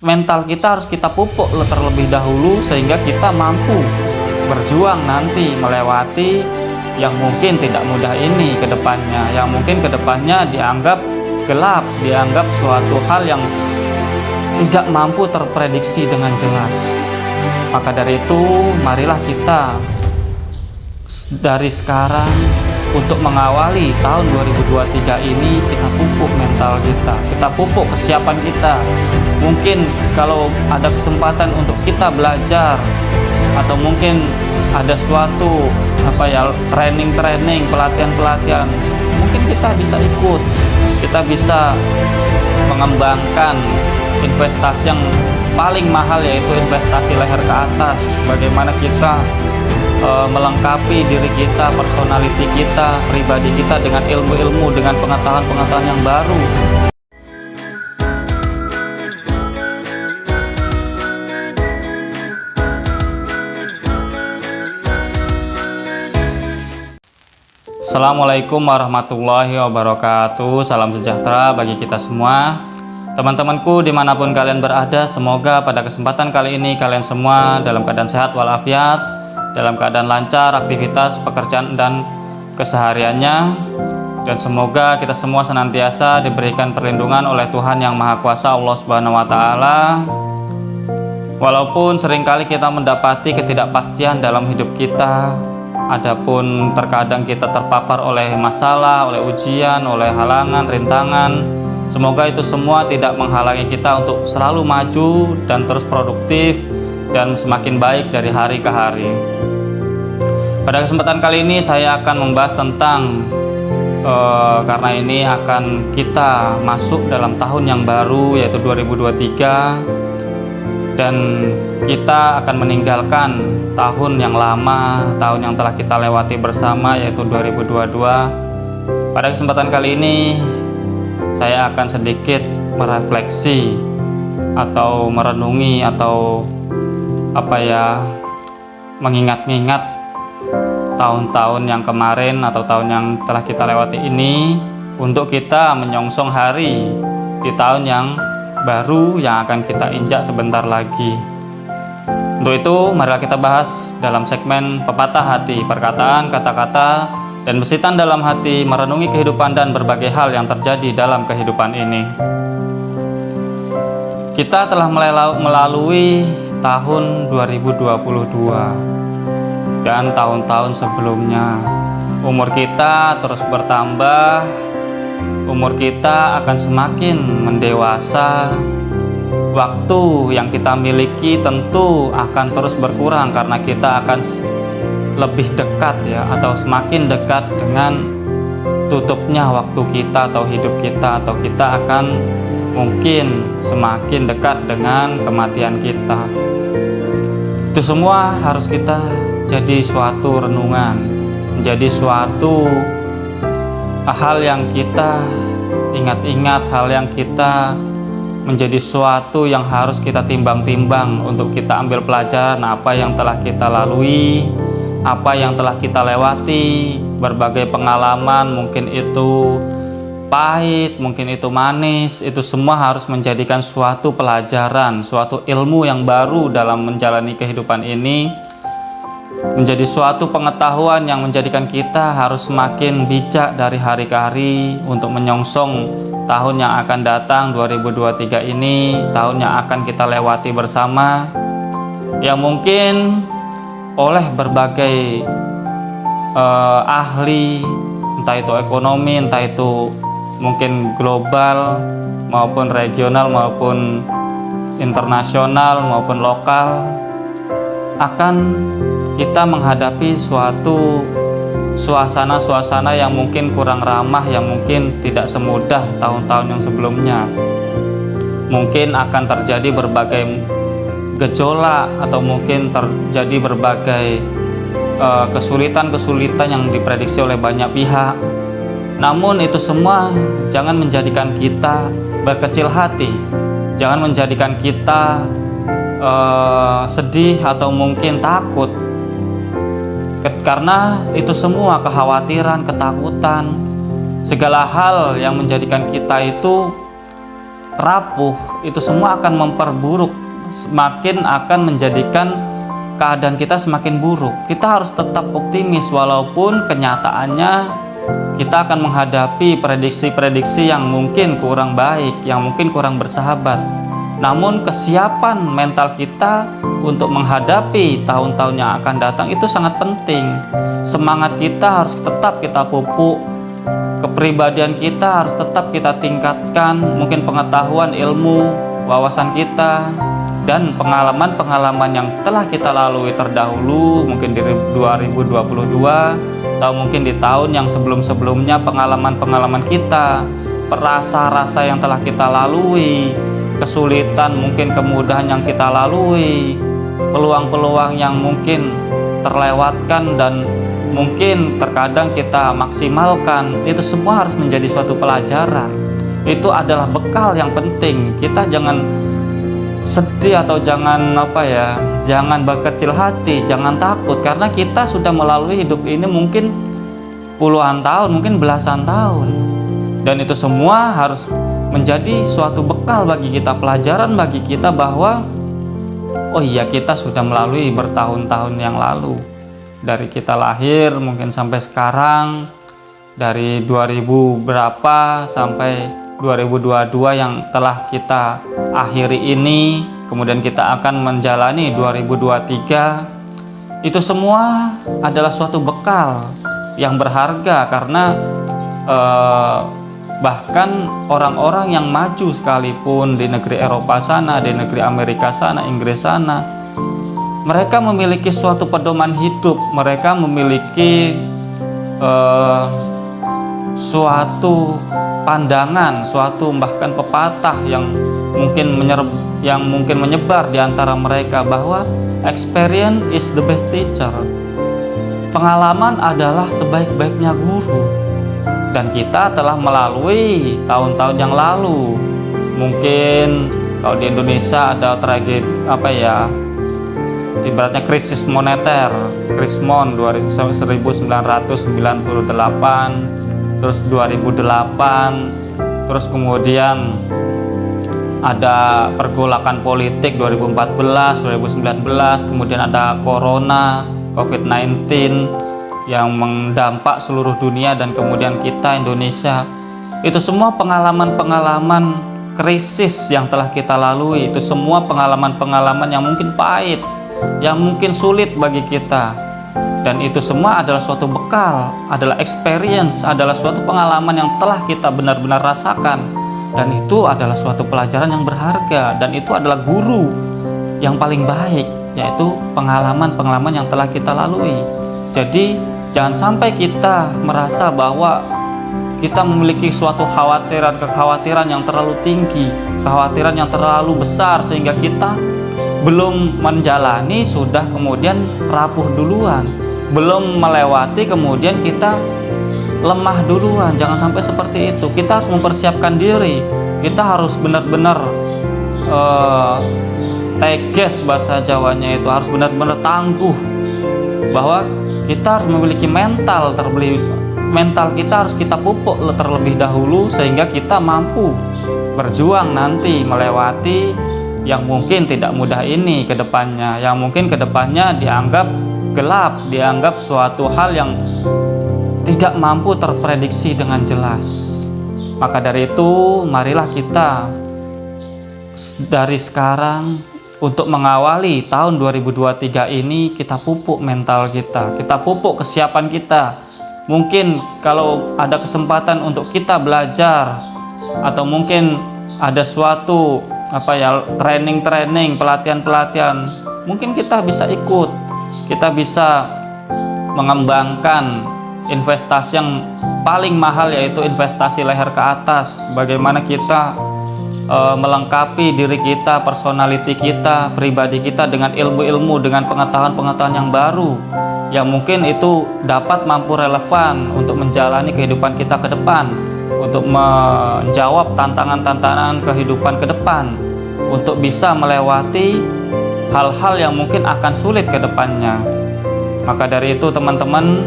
mental kita harus kita pupuk terlebih dahulu sehingga kita mampu berjuang nanti melewati yang mungkin tidak mudah ini ke depannya, yang mungkin ke depannya dianggap gelap, dianggap suatu hal yang tidak mampu terprediksi dengan jelas. Maka dari itu, marilah kita dari sekarang untuk mengawali tahun 2023 ini, kita pupuk mental kita pupuk kesiapan kita. Mungkin kalau ada kesempatan untuk kita belajar, atau mungkin ada suatu training, pelatihan, mungkin kita bisa ikut, kita bisa mengembangkan investasi yang paling mahal, yaitu investasi leher ke atas. Bagaimana kita melengkapi diri kita, personality kita, pribadi kita dengan ilmu-ilmu, dengan pengetahuan-pengetahuan yang baru. Assalamualaikum warahmatullahi wabarakatuh. Salam sejahtera bagi kita semua. Teman-temanku dimanapun kalian berada, semoga pada kesempatan kali ini kalian semua dalam keadaan sehat walafiat, dalam keadaan lancar aktivitas, pekerjaan dan kesehariannya, dan semoga kita semua senantiasa diberikan perlindungan oleh Tuhan Yang Maha Kuasa, Allah Subhanahu wa Ta'ala. Walaupun seringkali kita mendapati ketidakpastian dalam hidup kita, adapun terkadang kita terpapar oleh masalah, oleh ujian, oleh halangan, rintangan, semoga itu semua tidak menghalangi kita untuk selalu maju dan terus produktif dan semakin baik dari hari ke hari. Pada kesempatan kali ini saya akan membahas tentang karena ini akan kita masuk dalam tahun yang baru, yaitu 2023, dan kita akan meninggalkan tahun yang lama, tahun yang telah kita lewati bersama, yaitu 2022. Pada kesempatan kali ini saya akan sedikit merefleksi atau merenungi atau mengingat-ingat tahun-tahun yang kemarin atau tahun yang telah kita lewati ini, untuk kita menyongsong hari di tahun yang baru yang akan kita injak sebentar lagi. Untuk itu, marilah kita bahas dalam segmen Pepatah Hati, perkataan, kata-kata, dan bisitan dalam hati, merenungi kehidupan dan berbagai hal yang terjadi dalam kehidupan ini. Kita telah melalui tahun 2022 dan tahun-tahun sebelumnya. Umur kita terus bertambah, umur kita akan semakin mendewasa. Waktu yang kita miliki tentu akan terus berkurang karena kita akan lebih dekat atau semakin dekat dengan tutupnya waktu kita atau hidup kita, atau kita akan mungkin semakin dekat dengan kematian kita. Itu semua harus kita jadi suatu renungan, menjadi suatu hal yang kita ingat-ingat, hal yang kita menjadi suatu yang harus kita timbang-timbang untuk kita ambil pelajaran apa yang telah kita lalui, apa yang telah kita lewati, berbagai pengalaman, mungkin itu pahit, mungkin itu manis, itu semua harus menjadikan suatu pelajaran, suatu ilmu yang baru dalam menjalani kehidupan ini, menjadi suatu pengetahuan yang menjadikan kita harus semakin bijak dari hari ke hari untuk menyongsong tahun yang akan datang, 2023 ini, tahun yang akan kita lewati bersama, yang mungkin oleh berbagai ahli, entah itu ekonomi, entah itu mungkin global maupun regional maupun internasional maupun lokal, akan kita menghadapi suatu suasana-suasana yang mungkin kurang ramah, yang mungkin tidak semudah tahun-tahun yang sebelumnya. Mungkin akan terjadi berbagai gejolak atau mungkin terjadi berbagai kesulitan-kesulitan yang diprediksi oleh banyak pihak. Namun itu semua jangan menjadikan kita berkecil hati, jangan menjadikan kita sedih atau mungkin takut, karena itu semua kekhawatiran, ketakutan, segala hal yang menjadikan kita itu rapuh, itu semua akan memperburuk, semakin akan menjadikan keadaan kita semakin buruk. Kita harus tetap optimis walaupun kenyataannya kita akan menghadapi prediksi-prediksi yang mungkin kurang baik, yang mungkin kurang bersahabat. Namun kesiapan mental kita untuk menghadapi tahun-tahun yang akan datang itu sangat penting. Semangat kita harus tetap kita pupuk, kepribadian kita harus tetap kita tingkatkan, mungkin pengetahuan, ilmu, wawasan kita, dan pengalaman-pengalaman yang telah kita lalui terdahulu, mungkin di 2022 atau mungkin di tahun yang sebelum-sebelumnya, pengalaman-pengalaman kita, rasa-rasa yang telah kita lalui, kesulitan, mungkin kemudahan yang kita lalui, peluang-peluang yang mungkin terlewatkan dan mungkin terkadang kita maksimalkan, itu semua harus menjadi suatu pelajaran. Itu adalah bekal yang penting. Kita jangan sedih atau jangan jangan berkecil hati, jangan takut, karena kita sudah melalui hidup ini mungkin puluhan tahun, mungkin belasan tahun, dan itu semua harus menjadi suatu bekal bagi kita, pelajaran bagi kita bahwa oh iya, kita sudah melalui bertahun-tahun yang lalu, dari kita lahir mungkin sampai sekarang, dari 2000 berapa sampai 2022 yang telah kita akhiri ini, kemudian kita akan menjalani 2023. Itu semua adalah suatu bekal yang berharga, karena bahkan orang-orang yang maju sekalipun di negeri Eropa sana, di negeri Amerika sana, Inggris sana, mereka memiliki suatu pedoman hidup, mereka memiliki suatu pandangan, suatu bahkan pepatah yang mungkin menyebar di antara mereka bahwa experience is the best teacher. Pengalaman adalah sebaik-baiknya guru. Dan kita telah melalui tahun-tahun yang lalu. Mungkin kalau di Indonesia ada tragedi ibaratnya krisis moneter, Krismon 1998, terus 2008, terus kemudian ada pergolakan politik 2014, 2019, kemudian ada corona, COVID-19 yang mendampak seluruh dunia, dan kemudian kita Indonesia. Itu semua pengalaman-pengalaman krisis yang telah kita lalui. Itu semua pengalaman-pengalaman yang mungkin pahit, yang mungkin sulit bagi kita, dan itu semua adalah suatu bekal, adalah experience, adalah suatu pengalaman yang telah kita benar-benar rasakan, dan itu adalah suatu pelajaran yang berharga, dan itu adalah guru yang paling baik, yaitu pengalaman-pengalaman yang telah kita lalui. Jadi jangan sampai kita merasa bahwa kita memiliki suatu kekhawatiran yang terlalu tinggi, kekhawatiran yang terlalu besar, sehingga kita belum menjalani sudah kemudian rapuh duluan, belum melewati kemudian kita lemah duluan. Jangan sampai seperti itu. Kita harus mempersiapkan diri, kita harus benar-benar tegas, bahasa Jawanya itu harus benar-benar tangguh, bahwa kita harus memiliki mental kita harus kita pupuk terlebih dahulu, sehingga kita mampu berjuang nanti melewati yang mungkin tidak mudah ini ke depannya, yang mungkin ke depannya dianggap gelap, dianggap suatu hal yang tidak mampu terprediksi dengan jelas. Maka dari itu, marilah kita dari sekarang untuk mengawali tahun 2023 ini, kita pupuk mental kita pupuk kesiapan kita. Mungkin kalau ada kesempatan untuk kita belajar, atau mungkin ada suatu training, pelatihan, mungkin kita bisa ikut, kita bisa mengembangkan investasi yang paling mahal, yaitu investasi leher ke atas. Bagaimana kita melengkapi diri kita, personality kita, pribadi kita dengan ilmu-ilmu, dengan pengetahuan-pengetahuan yang baru, yang mungkin itu dapat mampu relevan untuk menjalani kehidupan kita ke depan, untuk menjawab tantangan-tantangan kehidupan ke depan, untuk bisa melewati hal-hal yang mungkin akan sulit ke depannya. Maka dari itu teman-teman,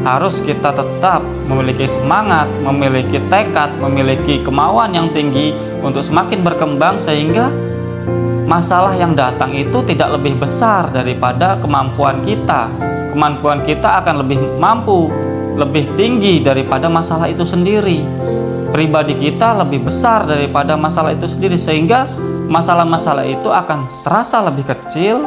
harus kita tetap memiliki semangat, memiliki tekad, memiliki kemauan yang tinggi untuk semakin berkembang, sehingga masalah yang datang itu tidak lebih besar daripada kemampuan kita. Kemampuan kita akan lebih mampu, lebih tinggi daripada masalah itu sendiri. Pribadi kita lebih besar daripada masalah itu sendiri, sehingga masalah-masalah itu akan terasa lebih kecil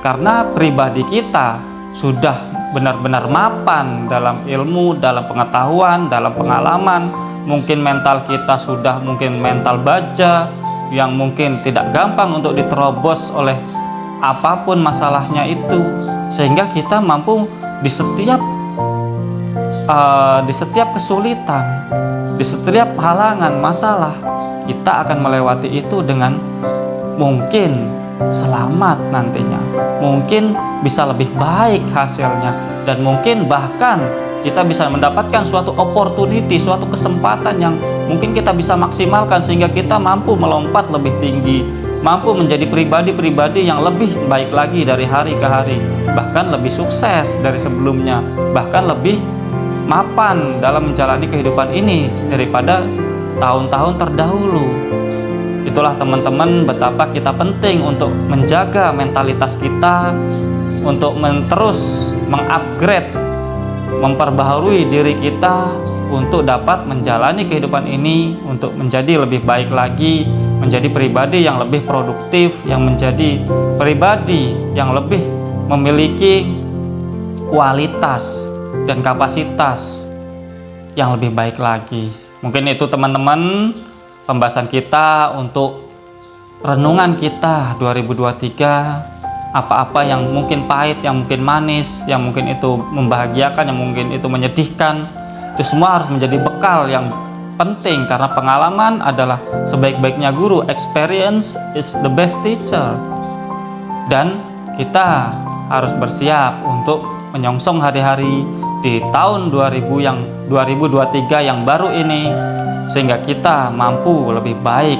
karena pribadi kita sudah benar-benar mapan dalam ilmu, dalam pengetahuan, dalam pengalaman. Mungkin mental kita sudah mental baja yang mungkin tidak gampang untuk diterobos oleh apapun masalahnya itu, sehingga kita mampu di setiap kesulitan, di setiap halangan, masalah, kita akan melewati itu dengan mungkin selamat nantinya, mungkin bisa lebih baik hasilnya, dan mungkin bahkan kita bisa mendapatkan suatu opportunity, suatu kesempatan yang mungkin kita bisa maksimalkan sehingga kita mampu melompat lebih tinggi, mampu menjadi pribadi-pribadi yang lebih baik lagi dari hari ke hari, bahkan lebih sukses dari sebelumnya, bahkan lebih mapan dalam menjalani kehidupan ini daripada tahun-tahun terdahulu. Itulah teman-teman betapa kita penting untuk menjaga mentalitas kita, untuk terus mengupgrade, memperbaharui diri kita untuk dapat menjalani kehidupan ini, untuk menjadi lebih baik lagi, menjadi pribadi yang lebih produktif, yang menjadi pribadi yang lebih memiliki kualitas dan kapasitas yang lebih baik lagi. Mungkin itu teman-teman pembahasan kita untuk renungan kita 2023. Apa-apa yang mungkin pahit, yang mungkin manis, yang mungkin itu membahagiakan, yang mungkin itu menyedihkan, itu semua harus menjadi bekal yang penting, karena pengalaman adalah sebaik-baiknya guru. Experience is the best teacher. Dan kita harus bersiap untuk menyongsong hari-hari di tahun 2023 yang baru ini, sehingga kita mampu lebih baik,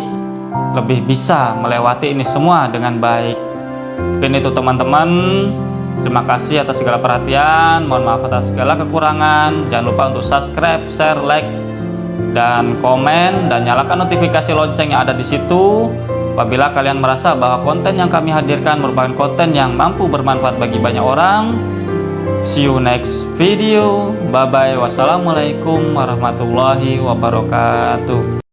lebih bisa melewati ini semua dengan baik. Mungkin itu teman-teman. Terima kasih atas segala perhatian, mohon maaf atas segala kekurangan. Jangan lupa untuk subscribe, share, like, dan komen, dan nyalakan notifikasi lonceng yang ada di situ apabila kalian merasa bahwa konten yang kami hadirkan merupakan konten yang mampu bermanfaat bagi banyak orang. See you next video. Bye bye. Wassalamualaikum warahmatullahi wabarakatuh.